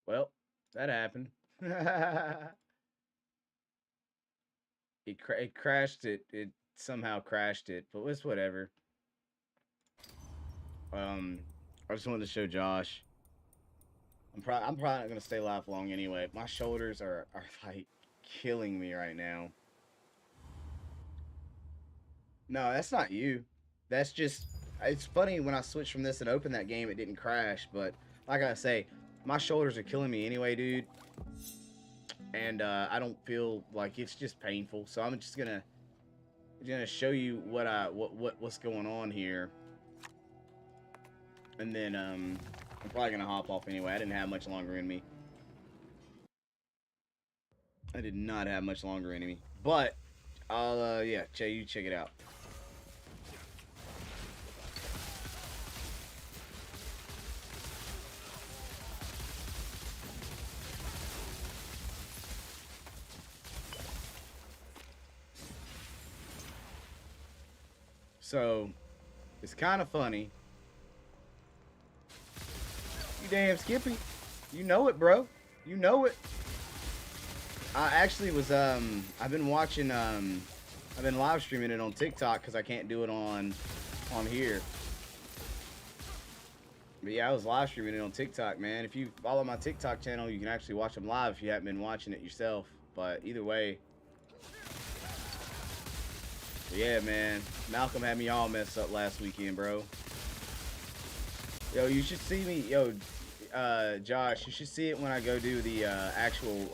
Well, that happened. It crashed it. It somehow crashed it, but it's whatever. Um, I just wanted to show Josh. I'm probably not gonna stay live long anyway. My shoulders are like killing me right now. No, that's not you. That's just it's funny when I switched from this and opened that game, it didn't crash. But like I say, my shoulders are killing me anyway, dude. And I don't feel like it's just painful. So I'm just gonna show you what's going on here, and then I'm probably gonna hop off anyway. I didn't have much longer in me. I did not have much longer in me, but I'll yeah, you check it out. So it's kind of funny. You damn Skippy, you know it, bro. You know it. I actually was I've been watching I've been live streaming it on TikTok because I can't do it on here. But yeah, I was live streaming it on TikTok, man. If you follow my TikTok channel, you can actually watch them live if you haven't been watching it yourself. But either way, yeah, man. Malcolm had me all messed up last weekend, bro. Yo, you should see me, yo, Josh. You should see it when I go do the actual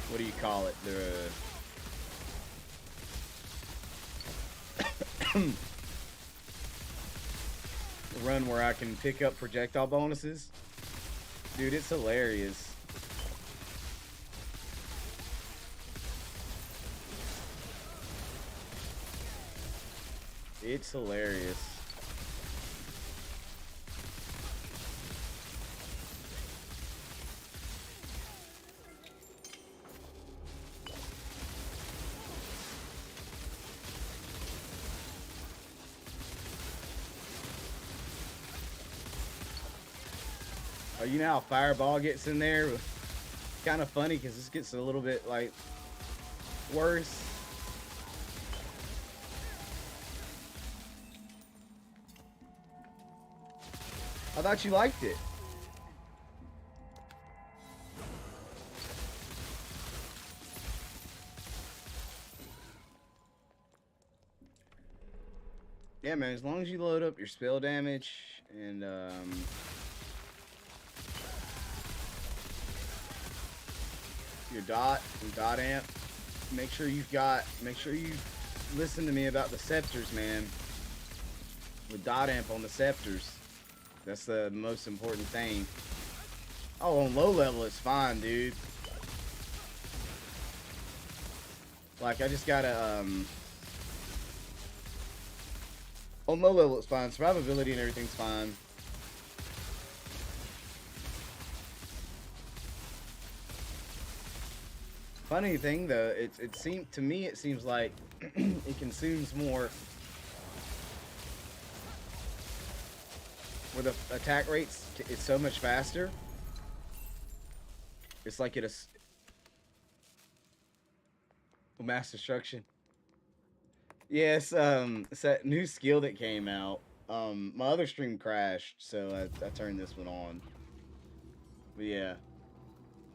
what do you call it? The run where I can pick up projectile bonuses. Dude, it's hilarious. It's hilarious. Oh, you know how Fireball gets in there? Kind of funny because this gets a little bit like worse. I thought you liked it. Yeah, man. As long as you load up your spell damage and your dot amp, make sure you listen to me about the scepters, man. With dot amp on the scepters, that's the most important thing. Oh, on low level it's fine, dude. Like I just gotta on low level it's fine. Survivability and everything's fine. Funny thing though, it seems to me it seems like it consumes more with the attack rates. It's so much faster. It's like mass destruction. Yes, it's that new skill that came out. My other stream crashed, so I turned this one on. But yeah,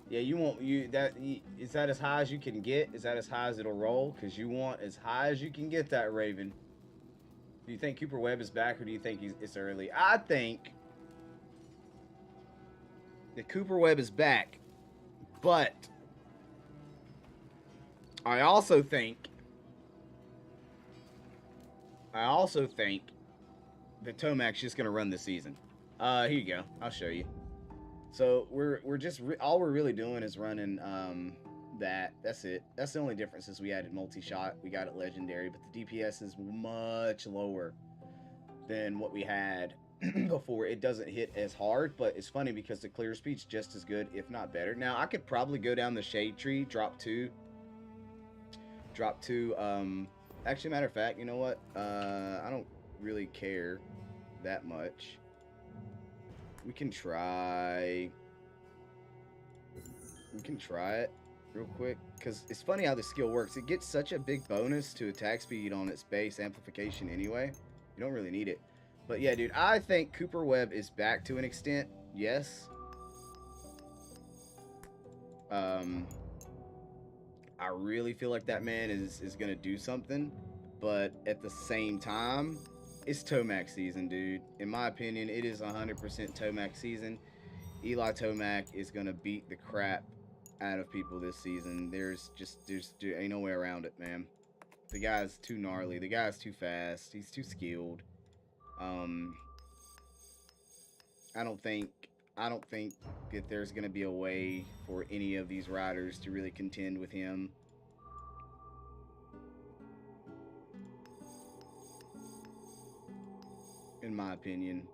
yeah, you want is that as high as you can get? Is that as high as it'll roll? Because you want as high as you can get that Raven. Do you think Cooper Webb is back, or do you think it's early? I think that Cooper Webb is back, but I also think I also think that Tomac's just gonna run this season. Here you go. I'll show you. So we're just all we're really doing is running that. That's it. That's the only difference is we added multi-shot. We got it legendary, but the DPS is much lower than what we had before. It doesn't hit as hard, but it's funny because the clear speed's just as good, if not better. Now I could probably go down the shade tree, drop two. Actually, matter of fact, you know what? I don't really care that much. We can try. We can try it real quick. Because it's funny how the skill works. It gets such a big bonus to attack speed on its base amplification anyway. You don't really need it. But yeah, dude, I think Cooper Webb is back to an extent. Yes. I really feel like that man is going to do something. But at the same time, it's Tomac season, dude. In my opinion, it is 100% Tomac season. Eli Tomac is going to beat the crap out of people this season. There's ain't no way around it, man. The guy's too gnarly. The guy's too fast. He's too skilled. I don't think that there's going to be a way for any of these riders to really contend with him. In my opinion,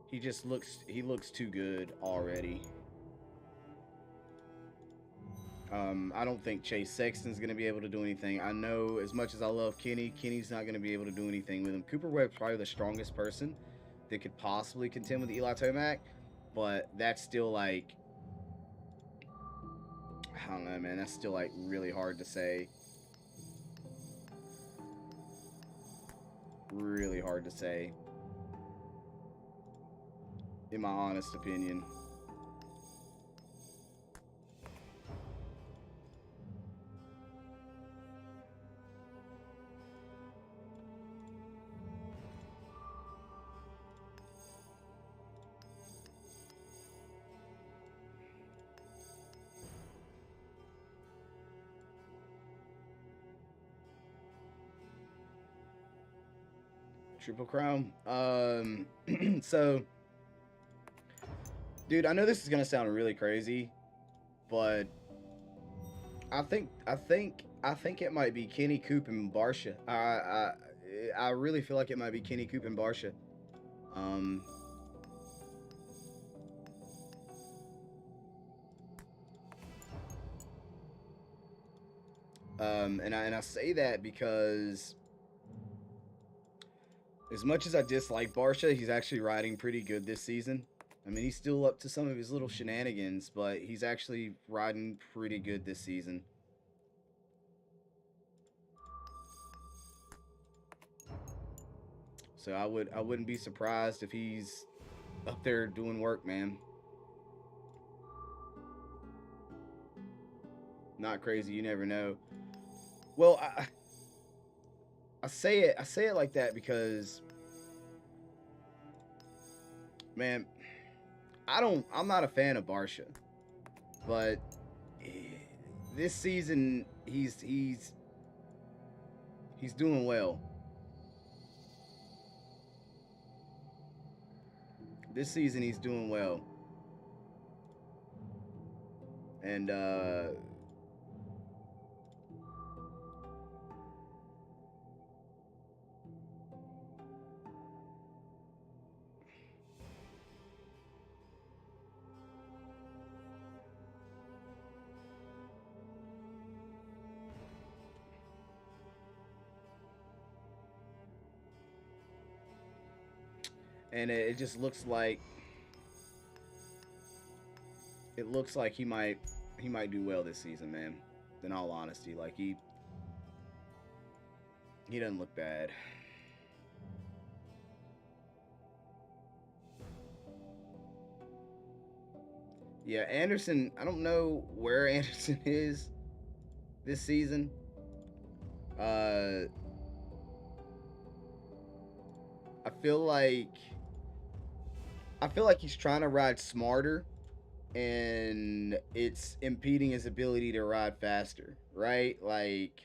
he looks too good already. I don't think Chase Sexton's going to be able to do anything. I know as much as I love Kenny, Kenny's not going to be able to do anything with him. Cooper Webb's probably the strongest person that could possibly contend with Eli Tomac, but that's still like, I don't know, man. That's still like really hard to say. Really hard to say, in my honest opinion. Triple Crown. So, dude, I know this is gonna sound really crazy, but I think it might be Kenny Coop and Barsha. I really feel like it might be Kenny Coop and Barsha. And I say that because as much as I dislike Barsha, he's actually riding pretty good this season. I mean, he's still up to some of his little shenanigans, but he's actually riding pretty good this season. So I wouldn't be surprised if he's up there doing work, man. Not crazy, you never know. Well, I say it like that because, man, I'm not a fan of Barsha, but this season he's doing well. This season he's doing well. And it just looks like he might do well this season, man. In all honesty, like he doesn't look bad. Yeah, Anderson, I don't know where Anderson is this season. I feel like he's trying to ride smarter, and it's impeding his ability to ride faster, right? Like,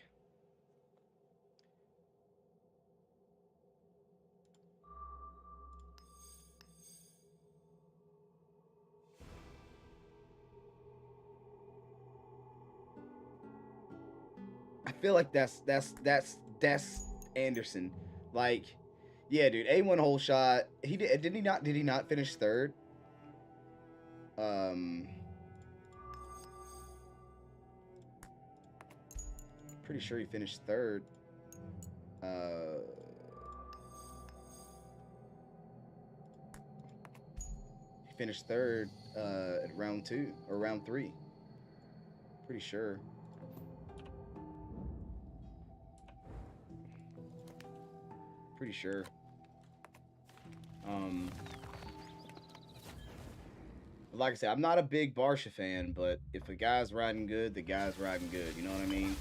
I feel like that's Anderson. Like, yeah, dude, A1 hole shot. Did he not finish third? Pretty sure he finished third. finished third at round 2 or round 3. Pretty sure. Pretty sure. Like I said, I'm not a big Barsha fan, but if a guy's riding good, the guy's riding good. You know what I mean?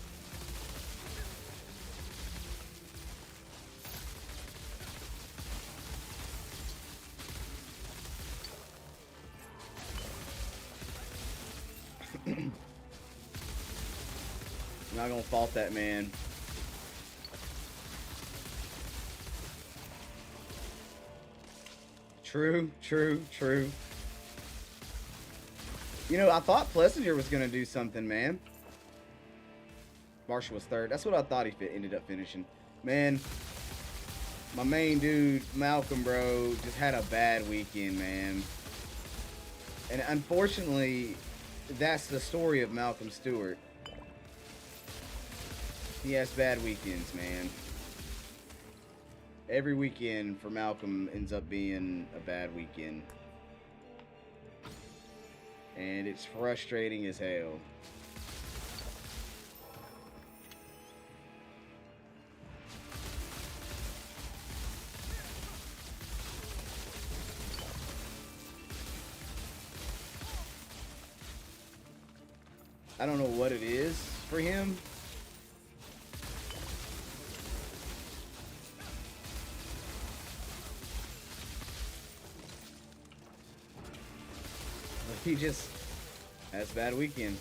I'm not gonna fault that man. True, true, true. You know, I thought Plessinger was gonna do something, man. Marshall was third. That's what I thought he ended up finishing. Man, my main dude, Malcolm, bro, just had a bad weekend, man. And unfortunately, that's the story of Malcolm Stewart. He has bad weekends, man. Every weekend for Malcolm ends up being a bad weekend. And it's frustrating as hell. I don't know what it is for him. He just has a bad weekend.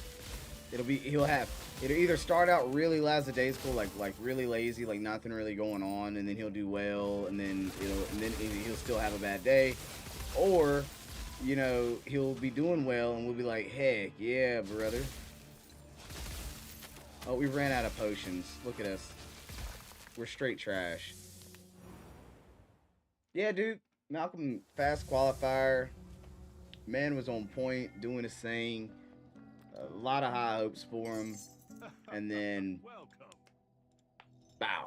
It'll either start out really lackadaisical, like really lazy, like nothing really going on, and then he'll do well, and then he'll still have a bad day, or you know, he'll be doing well and we'll be like, heck yeah, brother. Oh, we ran out of potions. Look at us. We're straight trash. Yeah, dude. Malcolm, fast qualifier. Man was on point, doing his thing. A lot of high hopes for him. And then, bow.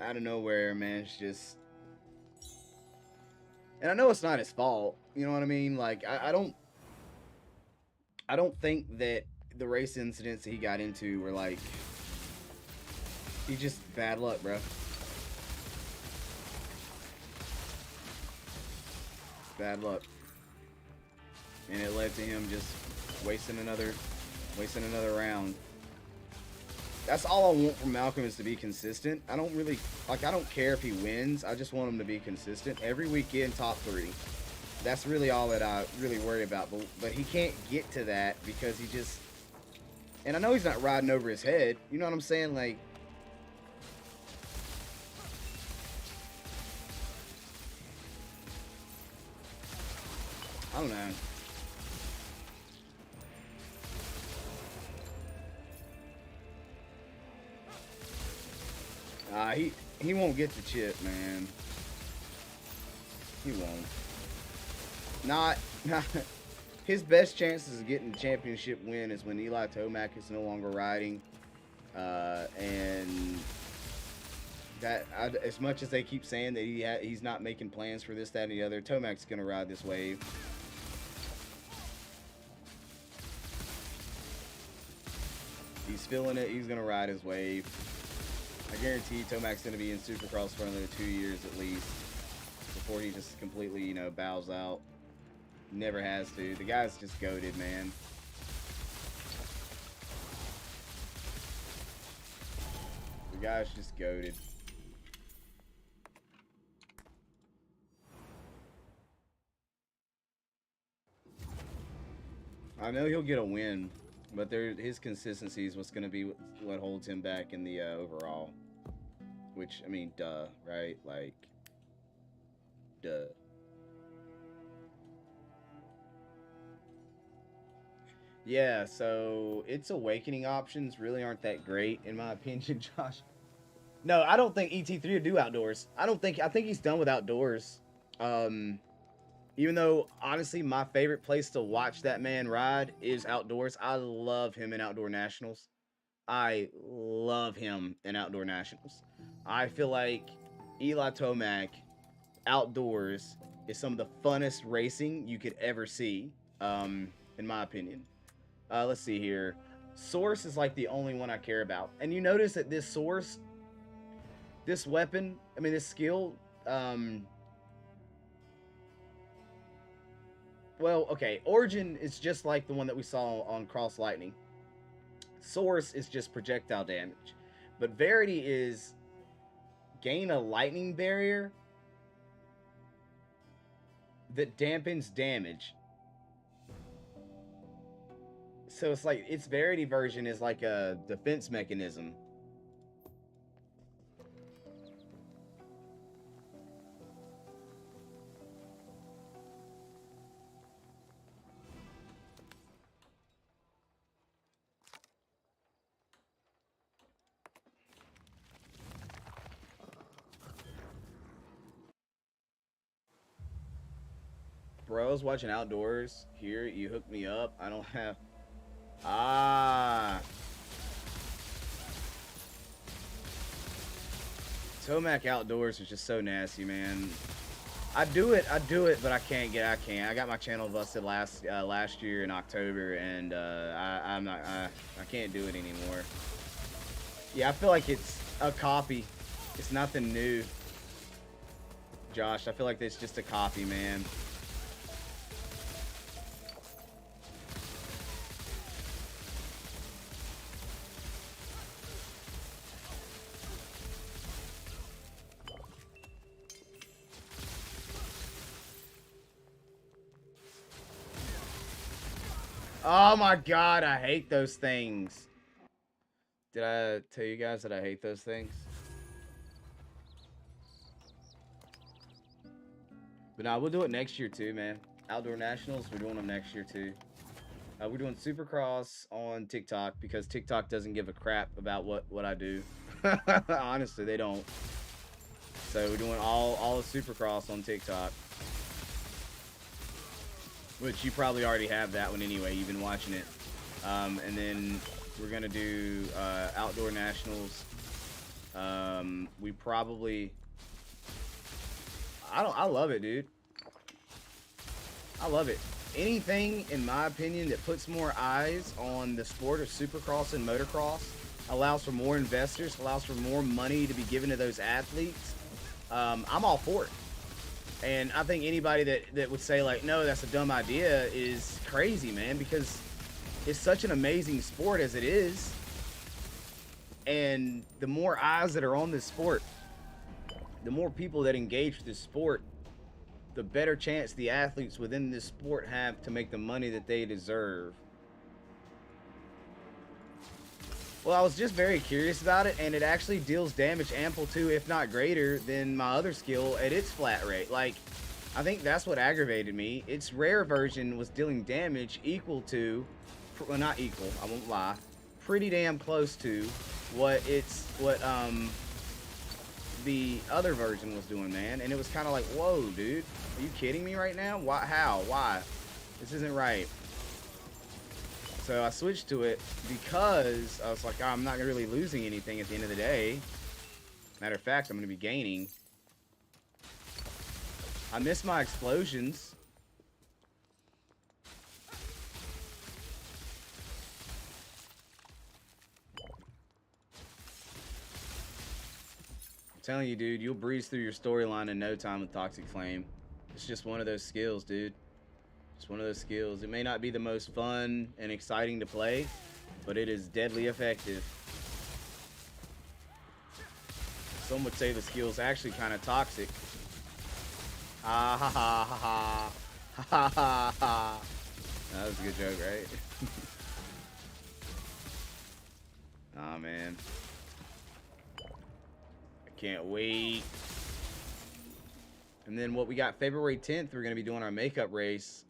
Out of nowhere, man. It's just... And I know it's not his fault. You know what I mean? Like, I don't think that the race incidents that he got into were like... He's just bad luck, bro. Bad luck. And it led to him just wasting another round. That's all I want from Malcolm, is to be consistent. I don't care if he wins. I just want him to be consistent. Every weekend, top 3. That's really all that I really worry about. But he can't get to that because he just... And I know he's not riding over his head. You know what I'm saying? Like... I don't know. He won't get the chip, man. He won't. Not his best chances of getting the championship win is when Eli Tomac is no longer riding, and that as much as they keep saying that he's not making plans for this, that, and the other, Tomac's gonna ride this wave. He's feeling it. He's gonna ride his wave. I guarantee Tomac's gonna be in Supercross for another 2 years at least before he just completely, you know, bows out. Never has to. The guy's just goated, man. The guy's just goated. I know he'll get a win, but his consistency is what's going to be what holds him back in the overall. Which, I mean, duh, right? Like, duh. Yeah, so its awakening options really aren't that great, in my opinion, Josh. No, I don't think ET3 would do outdoors. I think he's done with outdoors. Even though, honestly, my favorite place to watch that man ride is outdoors. I love him in outdoor nationals. I love him in outdoor nationals. I feel like Eli Tomac outdoors is some of the funnest racing you could ever see, in my opinion. Let's see here. Source is like the only one I care about. And you notice that this source, this weapon, I mean, this skill, well, okay, Origin is just like the one that we saw on Cross Lightning. Source is just projectile damage. But Verity is gain a lightning barrier that dampens damage. So it's like its Verity version is like a defense mechanism. Bro, I was watching Outdoors. Here, you hooked me up. I don't have... Ah. Tomac Outdoors is just so nasty, man. I do it, but I can't. I got my channel busted last year in October, and I can't do it anymore. Yeah, I feel like it's a copy. It's nothing new. Josh, I feel like it's just a copy, man. Oh my god, I hate those things. Did I tell you guys that I hate those things? But nah, we'll do it next year too, man. Outdoor Nationals, we're doing them next year too. We're doing Supercross on TikTok because TikTok doesn't give a crap about what I do. Honestly, they don't. So we're doing all of Supercross on TikTok. Which you probably already have that one anyway. You've been watching it. And then we're gonna do Outdoor Nationals. We probably... I love it, dude. I love it. Anything, in my opinion, that puts more eyes on the sport of Supercross and motocross, allows for more investors, allows for more money to be given to those athletes, I'm all for it. And I think anybody that would say, like, no, that's a dumb idea is crazy, man, because it's such an amazing sport as it is. And the more eyes that are on this sport, the more people that engage with this sport, the better chance the athletes within this sport have to make the money that they deserve. Well, I was just very curious about it, and it actually deals damage ample to, if not greater, than my other skill at its flat rate. Like, I think that's what aggravated me. Its rare version was dealing damage equal to, well, not equal, I won't lie, pretty damn close to what the other version was doing, man. And it was kind of like, whoa, dude, are you kidding me right now? Why? How? Why? This isn't right. So I switched to it because I was like, oh, I'm not really losing anything at the end of the day. Matter of fact, I'm going to be gaining. I miss my explosions. I'm telling you, dude, you'll breeze through your storyline in no time with Toxic Flame. It's just one of those skills, dude. It's one of those skills. It may not be the most fun and exciting to play, but it is deadly effective. Some would say the skill's actually kind of toxic. Ha ha ha ha ha ha ha ha. That was a good joke, right? Aw, man. I can't wait. And then what we got, February 10th, we're going to be doing our makeup race.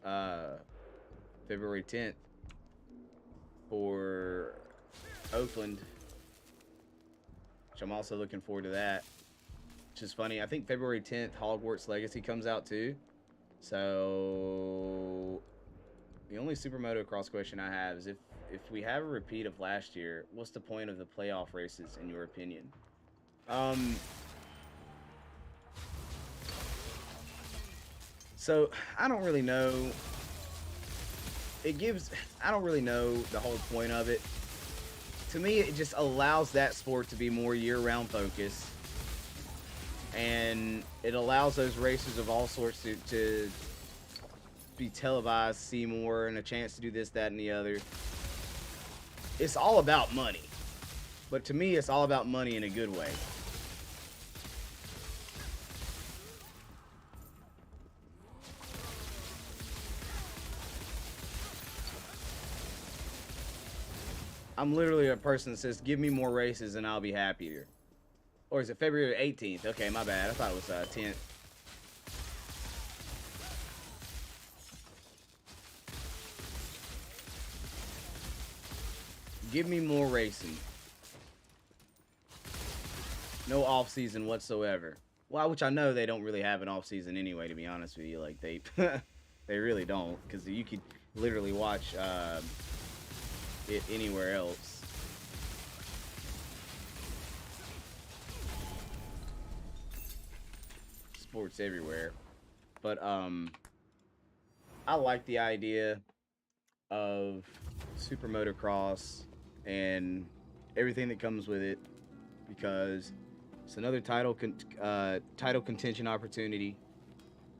February 10th for Oakland. Which I'm also looking forward to that. Which is funny. I think February 10th, Hogwarts Legacy comes out too. So the only Super Motocross question I have is if we have a repeat of last year, what's the point of the playoff races in your opinion? So I don't really know. I don't really know the whole point of it. To me, it just allows that sport to be more year-round focused, and it allows those racers of all sorts to be televised, see more, and a chance to do this, that, and the other. It's all about money, but to me, it's all about money in a good way. I'm literally a person that says, give me more races and I'll be happier. Or is it February 18th? Okay, my bad. I thought it was 10th. Give me more racing. No off season whatsoever. Well, which I know they don't really have an off season anyway, to be honest with you. Like they really don't, because you could literally watch it anywhere else. Sports everywhere. But I like the idea of super motocross and everything that comes with it, because it's another title contention opportunity,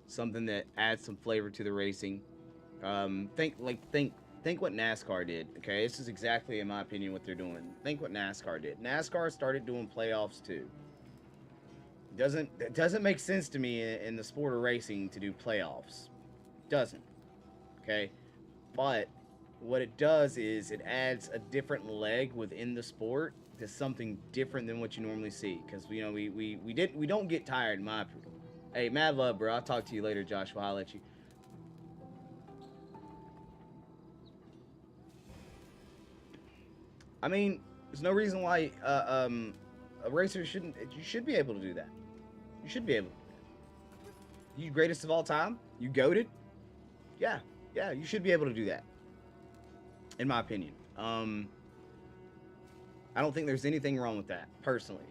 something that adds some flavor to the racing. Think what NASCAR did. Okay, this is exactly, in my opinion, what they're doing. Think what NASCAR did. NASCAR started doing playoffs too. It doesn't make sense to me in the sport of racing to do playoffs. Doesn't. Okay, but what it does is it adds a different leg within the sport to something different than what you normally see. Because you know we don't get tired in my opinion. Hey, mad love, bro. I'll talk to you later, Joshua. I'll let you. I mean, there's no reason why a racer shouldn't. You should be able to do that. You should be able. You greatest of all time. You goated. Yeah, you should be able to do that. In my opinion, I don't think there's anything wrong with that, personally.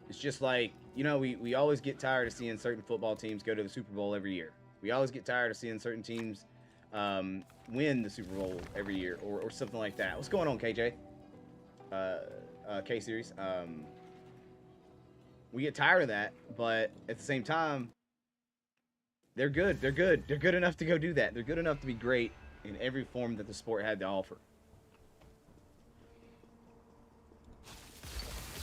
It's just like, you know, we always get tired of seeing certain football teams go to the Super Bowl every year. We always get tired of seeing certain teams win the Super Bowl every year, or something like that. What's going on, KJ? K-Series. We get tired of that, but at the same time, they're good. They're good. They're good enough to go do that. They're good enough to be great in every form that the sport had to offer.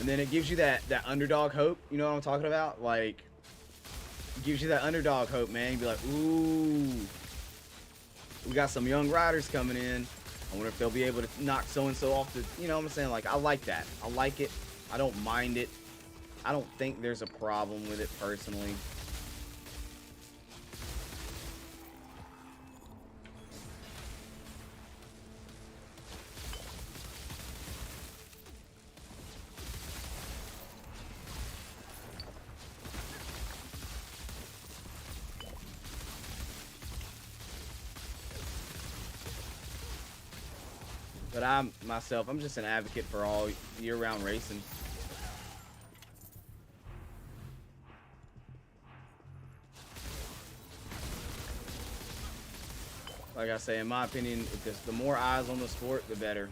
And then it gives you that underdog hope. You know what I'm talking about? Like, it gives you that underdog hope, man. You'd be like, ooh, we got some young riders coming in. I wonder if they'll be able to knock so-and-so off the... You know what I'm saying? Like, I like that. I like it. I don't mind it. I don't think there's a problem with it, personally. But I'm just an advocate for all year-round racing. Like I say, in my opinion, the more eyes on the sport, the better.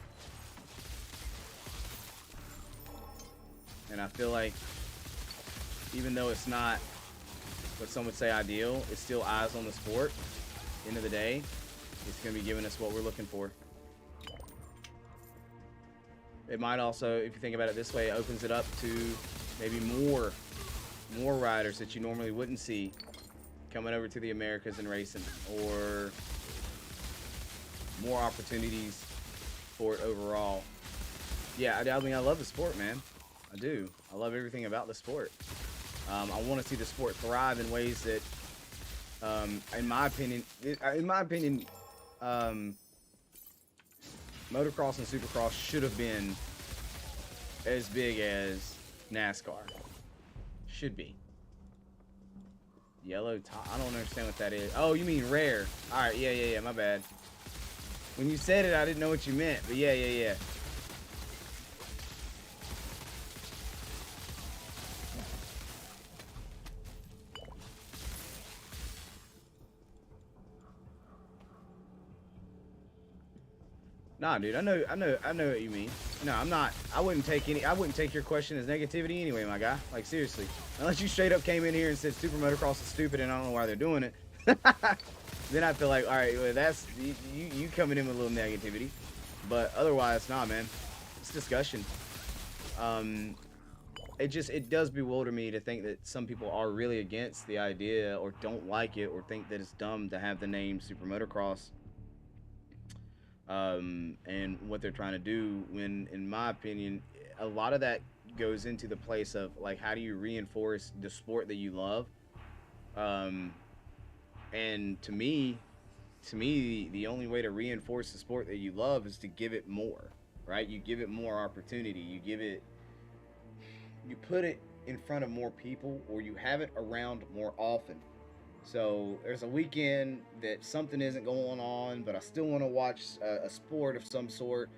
And I feel like, even though it's not what some would say ideal, it's still eyes on the sport. At the end of the day, it's going to be giving us what we're looking for. It might also, if you think about it this way, it opens it up to maybe more riders that you normally wouldn't see coming over to the Americas and racing, or more opportunities for it overall. Yeah, I mean, I love the sport, man. I do. I love everything about the sport. I want to see the sport thrive in ways that, in my opinion, motocross and supercross should have been as big as NASCAR. Should be. Yellow top. I don't understand what that is. Oh, you mean rare. All right. Yeah. My bad. When you said it, I didn't know what you meant. But yeah. Nah, dude, I know what you mean. No, I'm not. I wouldn't take your question as negativity anyway, my guy. Like seriously, unless you straight up came in here and said Super Motocross is stupid and I don't know why they're doing it, then I feel like, all right, well, that's you coming in with a little negativity. But otherwise, nah, man, it's discussion. Um, it does bewilder me to think that some people are really against the idea or don't like it or think that it's dumb to have the name Super Motocross, and what they're trying to do. When, in my opinion, a lot of that goes into the place of like, how do you reinforce the sport that you love? Um, and to me, the only way to reinforce the sport that you love is to give it more, right? You give it more opportunity. You put it in front of more people, or you have it around more often. So there's a weekend that something isn't going on, but I still want to watch a sport of some sort.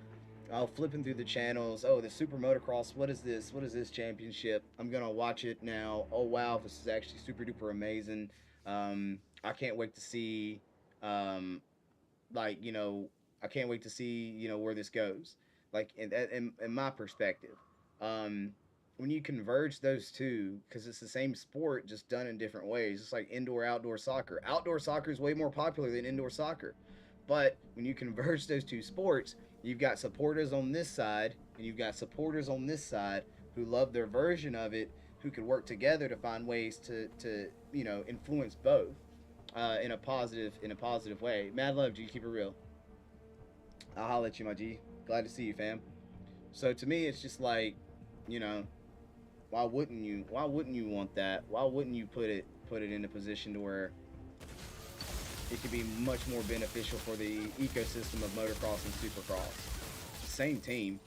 I'll flipping through the channels. Oh, the Super Motocross. What is this? What is this championship? I'm gonna watch it now. Oh wow, this is actually super duper amazing. I can't wait to see, um, like I can't wait to see where this goes. Like in my perspective, um, when you converge those two, because it's the same sport just done in different ways. It's like indoor outdoor soccer. Outdoor soccer is way more popular than indoor soccer, but when you converge those two sports, you've got supporters on this side and you've got supporters on this side who love their version of it, who could work together to find ways to influence both in a positive way. Mad love, G. Keep it real. I'll holler at you, my G. Glad to see you, fam. So to me, it's just like, you know, why wouldn't you? Why wouldn't you want that? Why wouldn't you put it in a position to where it could be much more beneficial for the ecosystem of motocross and supercross? Same team.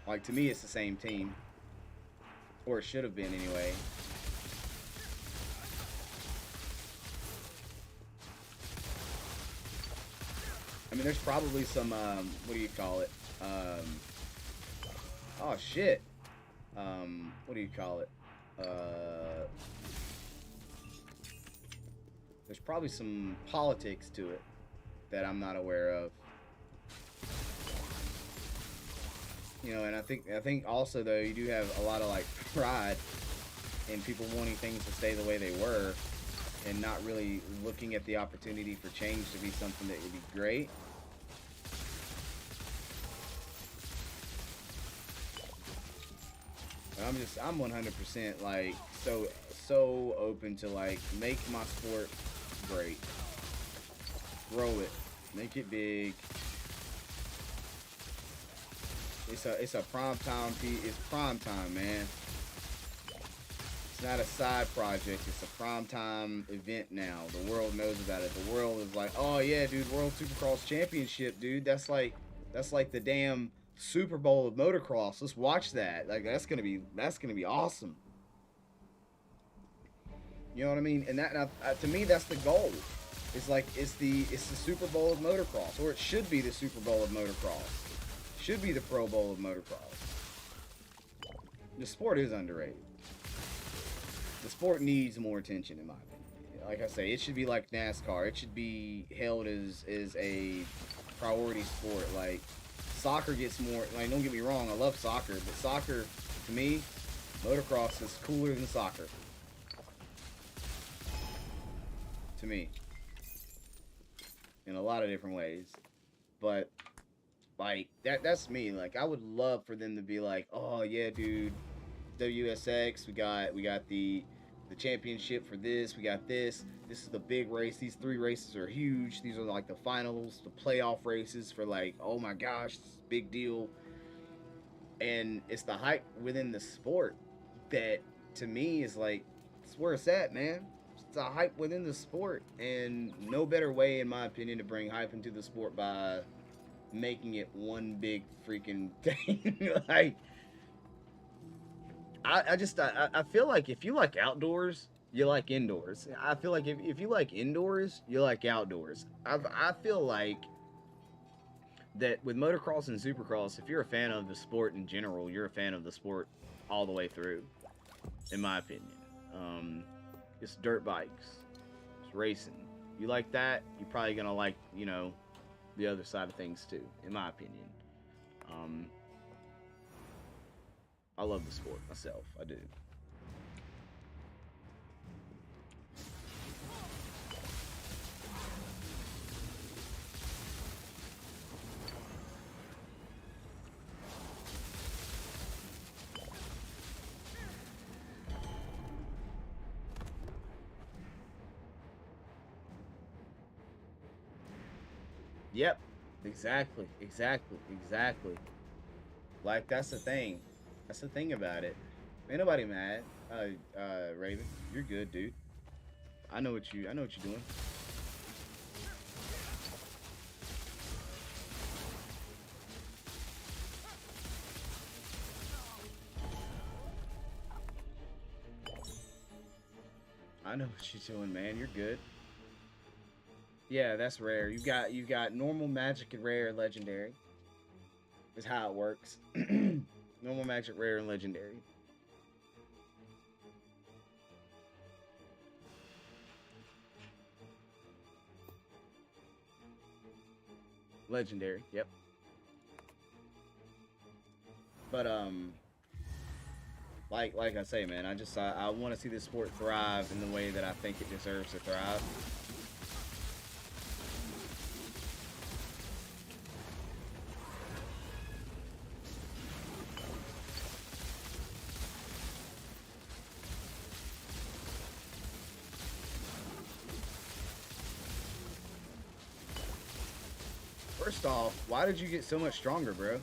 Like to me, it's the same team, or it should have been anyway. I mean, there's probably some what do you call it? Oh shit. What do you call it? Uh, there's probably some politics to it that I'm not aware of. And I think also though you do have a lot of like pride in people wanting things to stay the way they were and not really looking at the opportunity for change to be something that would be great. But I'm 100% like so open to like make my sport great, grow it, make it big. It's a prime time piece. It's prime time, man. It's not a side project. It's a prime time event now. The world knows about it. The world is like, oh yeah, dude, World Supercross Championship, dude. That's like the damn Super Bowl of motocross. Let's watch that. Like that's gonna be awesome. You know what I mean? And to me, that's the goal. It's like it's the Super Bowl of motocross, or it should be the Super Bowl of motocross. Should be the Pro Bowl of motocross. The sport is underrated. The sport needs more attention, in my opinion. Like I say, it should be like NASCAR. It should be held as a priority sport. Like soccer gets more. Like don't get me wrong, I love soccer, but soccer, to me, motocross is cooler than soccer. To me, in a lot of different ways. But like that's me. Like I would love for them to be like, oh yeah, dude, WSX, we got the championship for this. We got this. This is the big race. These three races are huge. These are like the finals, the playoff races for like, oh my gosh, this is a big deal. And it's the hype within the sport that to me is like, it's where it's at, man. It's a hype within the sport, and no better way, in my opinion, to bring hype into the sport by making it one big freaking thing. Like I feel like if you like outdoors, you like indoors. I feel like if you like indoors, you like outdoors. I feel like that with motocross and supercross, if you're a fan of the sport in general, you're a fan of the sport all the way through, in my opinion. Um, it's dirt bikes, it's racing. You like that, you're probably gonna like, the other side of things too, in my opinion. Um, I love the sport myself. I do. Yep. Exactly. Exactly. Exactly. Like that's the thing. That's the thing about it. Ain't nobody mad. Raven, you're good, dude. I know what you're doing. I know what you're doing, man. You're good. Yeah, that's rare. You've got normal magic and rare and legendary. Is how it works. Normal magic, rare, and legendary. Legendary. Yep. But like I say, man, I want to see this sport thrive in the way that I think it deserves to thrive. First off, why did you get so much stronger, bro?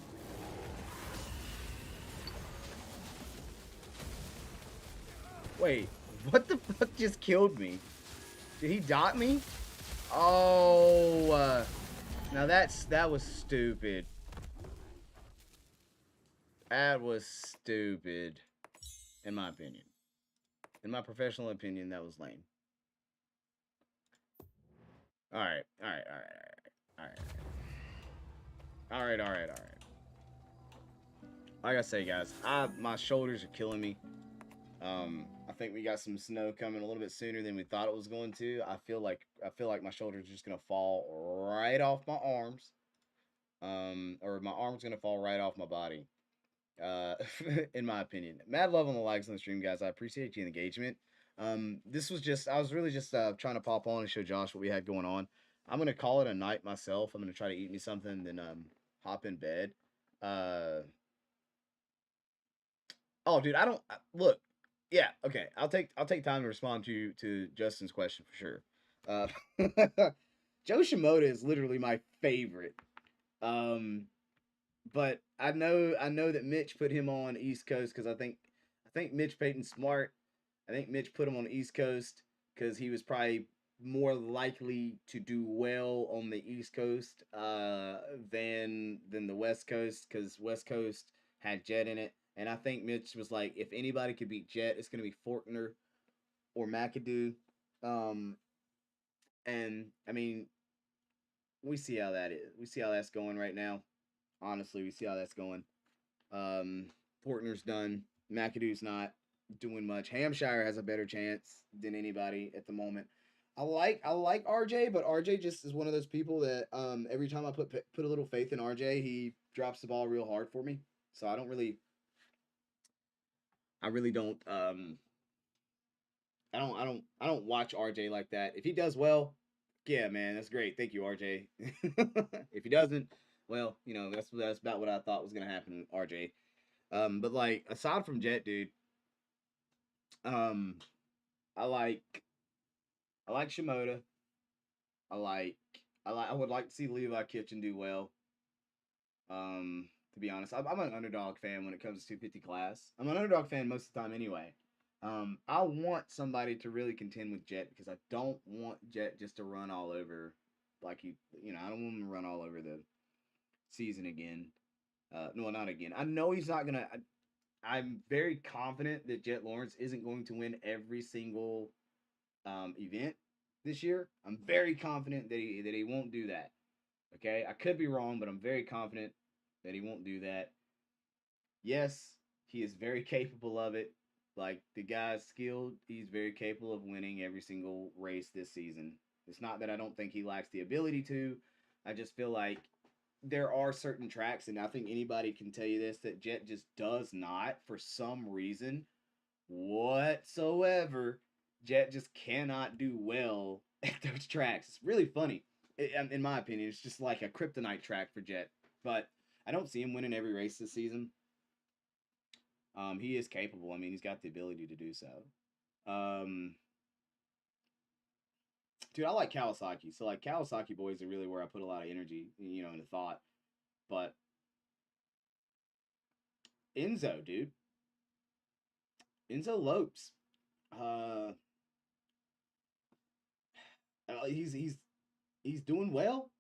Wait, what the fuck just killed me? Did he dot me? Oh, now that was stupid. That was stupid, in my opinion. In my professional opinion, that was lame. All right, all right, all right, all right, all right, all right, all right, all right. Like I say, guys, my shoulders are killing me. I think we got some snow coming a little bit sooner than we thought it was going to. I feel like my shoulders are just gonna fall right off my arms. Or my arm's gonna fall right off my body. Uh, in my opinion. Mad love on the likes on the stream, guys. I appreciate your engagement. This was just I was really just trying to pop on and show Josh what we had going on. I'm gonna call it a night myself. I'm gonna try to eat me something, then hop in bed. Uh, oh, dude, I don't look. Yeah, okay. I'll take time to respond to Justin's question for sure. Joe Shimoda is literally my favorite. Um, but I know that Mitch put him on East Coast because I think Mitch Payton Smart. I think Mitch put him on the East Coast because he was probably more likely to do well on the East Coast than the West Coast because West Coast had Jet in it, and I think Mitch was like, if anybody could beat Jet, it's gonna be Forkner or McAdoo. Um, and I mean, we see how that is. We see how that's going right now. Honestly, we see how that's going. Um, Fortner's done. McAdoo's not doing much. Hampshire has a better chance than anybody at the moment. I like RJ, but RJ just is one of those people that every time I put a little faith in RJ, he drops the ball real hard for me. So I really don't I don't watch RJ like that. If he does well, yeah, man, that's great. Thank you, RJ. If he doesn't, well, that's about what I thought was gonna happen with RJ. But like aside from Jet, dude, um, I like I like Shimoda. I like I would like to see Levi Kitchen do well. To be honest, I'm an underdog fan when it comes to 250 class. I'm an underdog fan most of the time anyway. I want somebody to really contend with Jet because I don't want Jet just to run all over like I don't want him to run all over the season again. No, not again. I know he's not gonna. I'm very confident that Jet Lawrence isn't going to win every single event this year. I'm very confident that he won't do that. Okay, I could be wrong, but I'm very confident that he won't do that. Yes, he is very capable of it. Like the guy's skilled, he's very capable of winning every single race this season. It's not that I don't think he lacks the ability to. I just feel like there are certain tracks, and I think anybody can tell you this, that Jet just does not, for some reason whatsoever, Jet just cannot do well at those tracks. It's really funny. In my opinion, it's just like a kryptonite track for Jet. But I don't see him winning every race this season. He is capable. I mean, he's got the ability to do so. Um, dude, I like Kawasaki. So like Kawasaki boys are really where I put a lot of energy, into thought. But Enzo, dude, Enzo Lopes. Uh, he's doing well.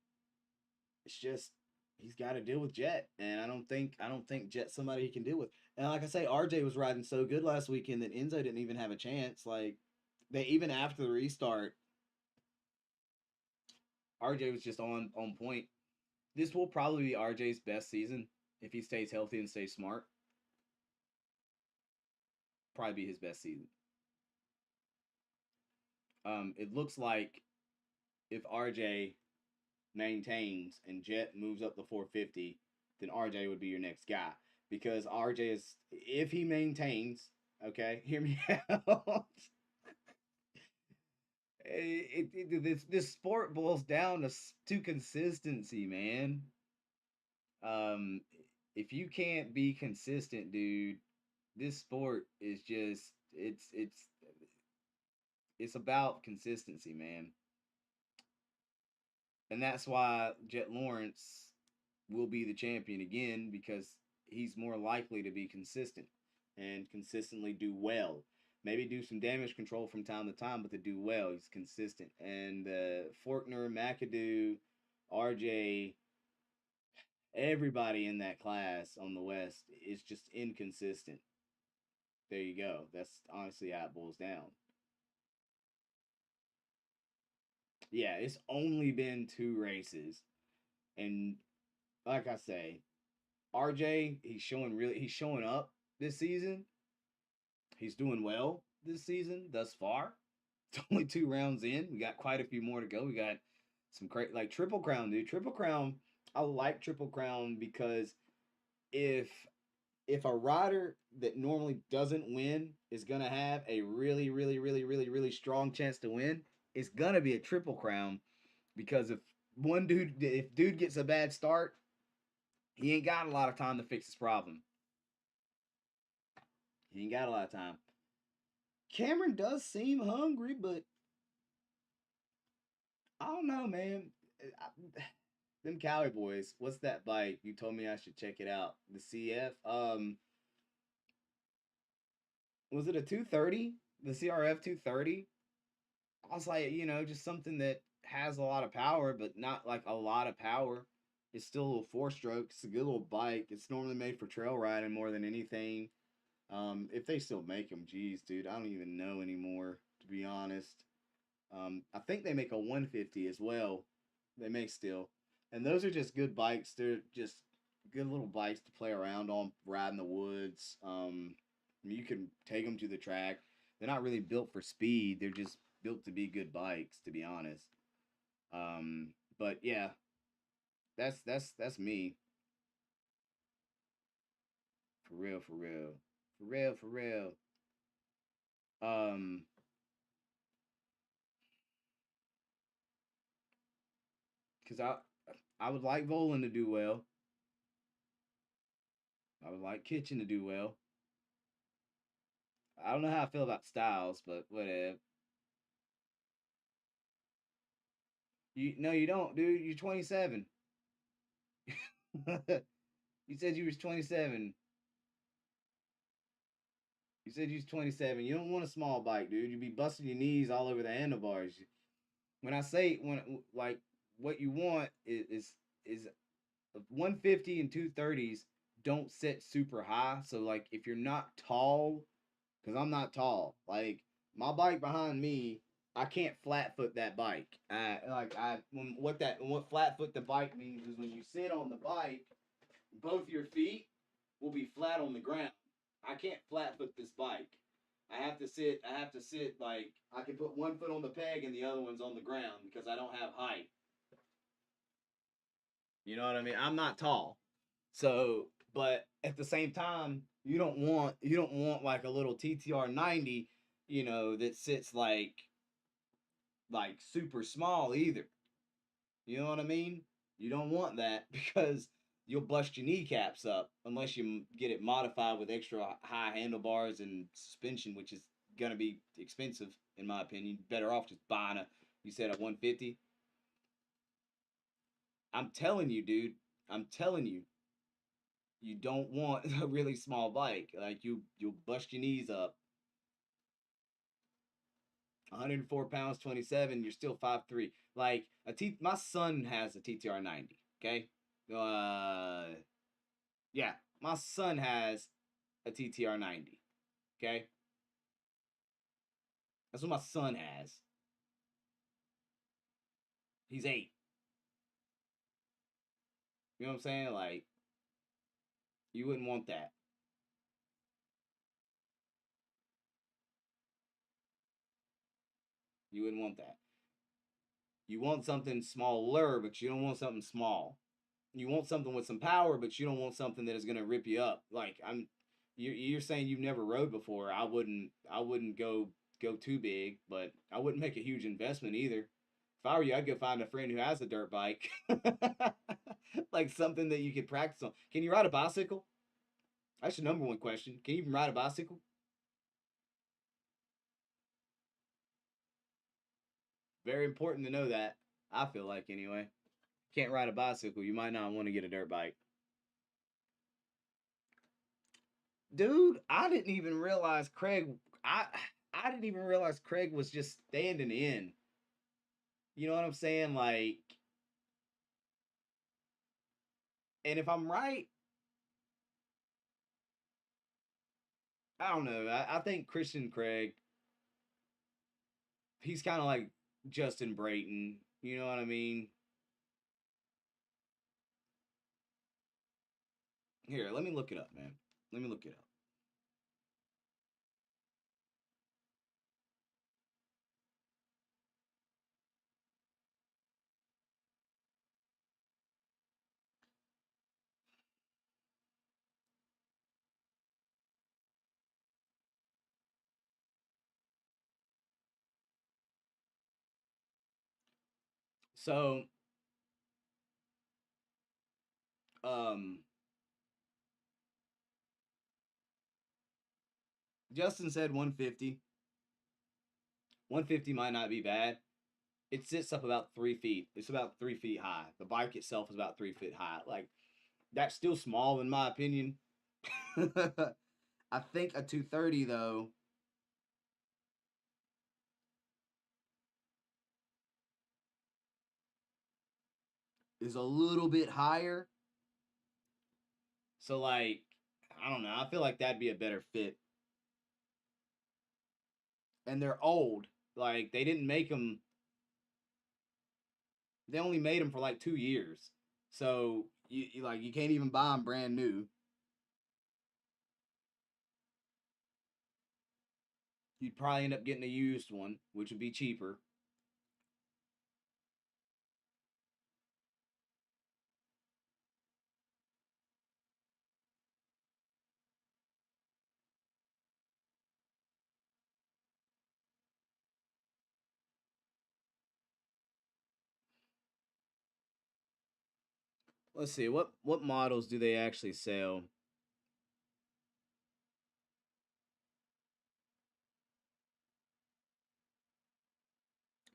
It's just he's got to deal with Jet, and I don't think Jet's somebody he can deal with. And like I say, RJ was riding so good last weekend that Enzo didn't even have a chance. Like they even after the restart, RJ was just on point. This will probably be RJ's best season if he stays healthy and stays smart. Probably be his best season. It looks like if RJ maintains and Jet moves up the 450, then RJ would be your next guy because RJ is if he maintains. Okay, hear me out. This sport boils down to consistency, man. Um, if you can't be consistent, dude, this sport is just it's about consistency, man. And that's why Jet Lawrence will be the champion again because he's more likely to be consistent and consistently do well. Maybe do some damage control from time to time, but to do well, he's consistent. And Forkner, McAdoo, RJ, everybody in that class on the West is just inconsistent. There you go. That's honestly how it boils down. Yeah, it's only been 2 races, and like I say, RJ, he's showing up this season. He's doing well this season thus far. It's only 2 rounds in. We got quite a few more to go. We got some great like Triple Crown, dude. Triple Crown. I like Triple Crown because if if a rider that normally doesn't win is gonna have a really, really, really, really, really strong chance to win, it's gonna be a Triple Crown because if dude gets a bad start, he ain't got a lot of time to fix his problem. He ain't got a lot of time. Cameron does seem hungry, but I don't know, man. Them Cali boys. What's that bike? You told me I should check it out. The CF. Was it a 230? The CRF 230. I was like, just something that has a lot of power, but not like a lot of power. It's still a little 4 stroke. It's a good little bike. It's normally made for trail riding more than anything. If they still make them, geez, dude, I don't even know anymore, to be honest. I think they make a 150 as well. They make still. And those are just good bikes. They're just good little bikes to play around on, ride in the woods. You can take them to the track. They're not really built for speed. They're just built to be good bikes, to be honest. But yeah, that's me. For real, for real. For real, for real. Um, cause I would like Volan to do well. I would like Kitchen to do well. I don't know how I feel about Styles, but whatever. You no, you don't, dude. You're 27. You said you was 27. You said you was 27. You don't want a small bike, dude. You be busting your knees all over the handlebars. When I say when like what you want is 150 and 230s don't set super high. So like if you're not tall, because I'm not tall, like my bike behind me, I can't flat foot that bike. What flat foot the bike means is when you sit on the bike, both your feet will be flat on the ground. I can't flat foot this bike. I have to sit like I can put one foot on the peg and the other one's on the ground because I don't have height. You know what I mean? I'm not tall. So, but at the same time, you don't want like a little TTR 90, you know, that sits like super small either. You know what I mean? You don't want that because you'll bust your kneecaps up unless you get it modified with extra high handlebars and suspension, which is gonna be expensive in my opinion. Better off just buying a, you said, a 150. I'm telling you, dude. I'm telling you, you don't want a really small bike. Like you'll bust your knees up. 104 pounds, 27. You're still 5'3". Like my son has a TTR 90. Okay, yeah, my son has a TTR 90. Okay, that's what my son has. He's 8. You know what I'm saying? Like you wouldn't want that. You wouldn't want that. You want something smaller, but you don't want something small. You want something with some power, but you don't want something that is gonna rip you up. Like you're saying you've never rode before. I wouldn't go too big, but I wouldn't make a huge investment either. If I were you, I'd go find a friend who has a dirt bike, like something that you could practice on. Can you ride a bicycle? That's the number one question. Can you even ride a bicycle? Very important to know that. I feel like anyway. Can't ride a bicycle, you might not want to get a dirt bike. Dude, I didn't even realize Craig. I I didn't even realize Craig was just standing in. You know what I'm saying? Like, and if I'm right, I don't know. I think Christian Craig, he's kind of like Justin Brayton. You know what I mean? Here, let me look it up, man. Let me look it up. So, um, Justin said 150. 150 might not be bad. It sits up about 3 feet. It's about 3 feet high. The bike itself is about 3 feet high. Like, that's still small in my opinion. I think a 230 though is a little bit higher. So like, I don't know. I feel like that'd be a better fit. And they're old. Like they didn't make them. They only made them for like 2 years. So you can't even buy them brand new. You'd probably end up getting a used one, which would be cheaper. Let's see what models do they actually sell.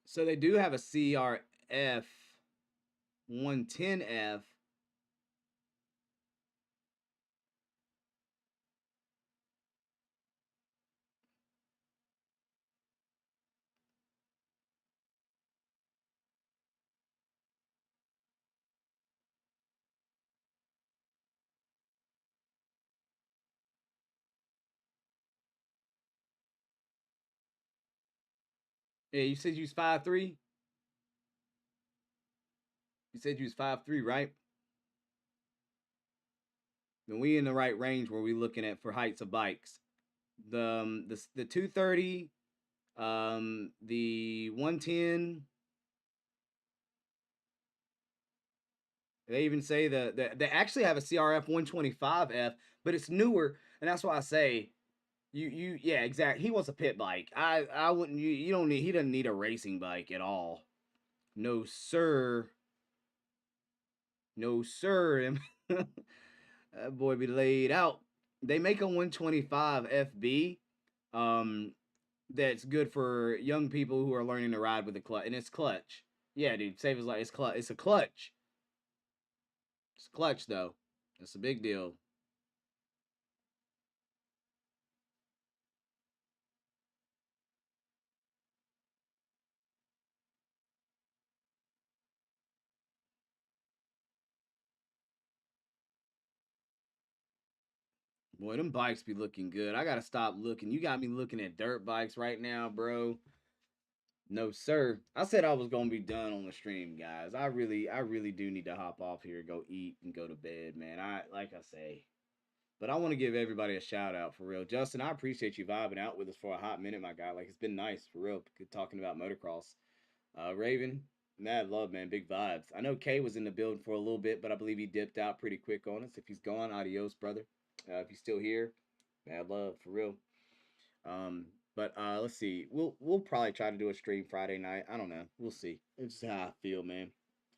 So they do have a CRF 110F. Yeah, you said you was 5'3". You said you was 5'3", right? Then we in the right range where we looking at for heights of bikes. The 230, the 110, They even say they actually have a CRF 125F, but it's newer, and that's why I say yeah, exactly. He wants a pit bike. I wouldn't. You don't need. He doesn't need a racing bike at all. No sir, no sir. That boy be laid out. They make a 125 FB, um, that's good for young people who are learning to ride with a clutch, and it's clutch. Yeah, dude, save his life. It's clutch. It's a clutch. It's a clutch though. It's a big deal. Boy, them bikes be looking good. I gotta stop looking. You got me looking at dirt bikes right now, bro. No, sir. I said I was gonna be done on the stream, guys. I really do need to hop off here, go eat, and go to bed, man. I like I say, but I want to give everybody a shout out for real. Justin, I appreciate you vibing out with us for a hot minute, my guy. Like it's been nice for real. Good talking about motocross. Raven, mad love, man. Big vibes. I know Kay was in the building for a little bit, but I believe he dipped out pretty quick on us. If he's gone, adios, brother. If he's still here, mad love for real. Um, but let's see. We'll probably try to do a stream Friday night. I don't know. We'll see. It's just how I feel, man.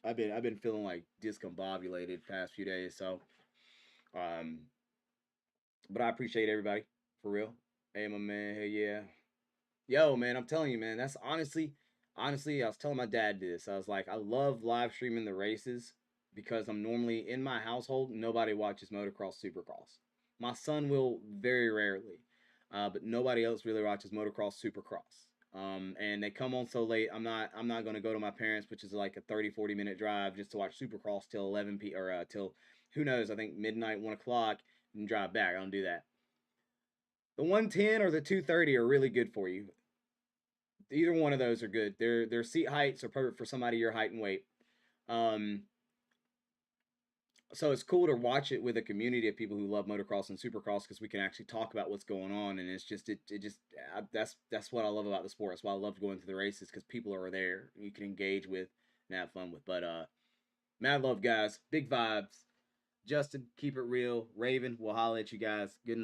I've been feeling like discombobulated past few days. So um, but I appreciate everybody for real. Hey, my man. Hey, yeah. Yo, man. I'm telling you, man. That's honestly. I was telling my dad this. I was like, I love live streaming the races because I'm normally in my household. Nobody watches motocross, supercross. My son will very rarely, but nobody else really watches motocross, supercross. And they come on so late. I'm not going to go to my parents, which is like a 30-40 minute drive just to watch supercross till 11 or till who knows. I think midnight, 1 o'clock, and drive back. I don't do that. The 110 or the 230 are really good for you. Either one of those are good. Their seat heights are perfect for somebody your height and weight. Um, so it's cool to watch it with a community of people who love motocross and supercross because we can actually talk about what's going on, and it's just it just that's what I love about the sport. That's why I love going to the races because people are there you can engage with and have fun with. But mad love, guys. Big vibes. Justin, keep it real. Raven, we'll holla at you guys. Good night.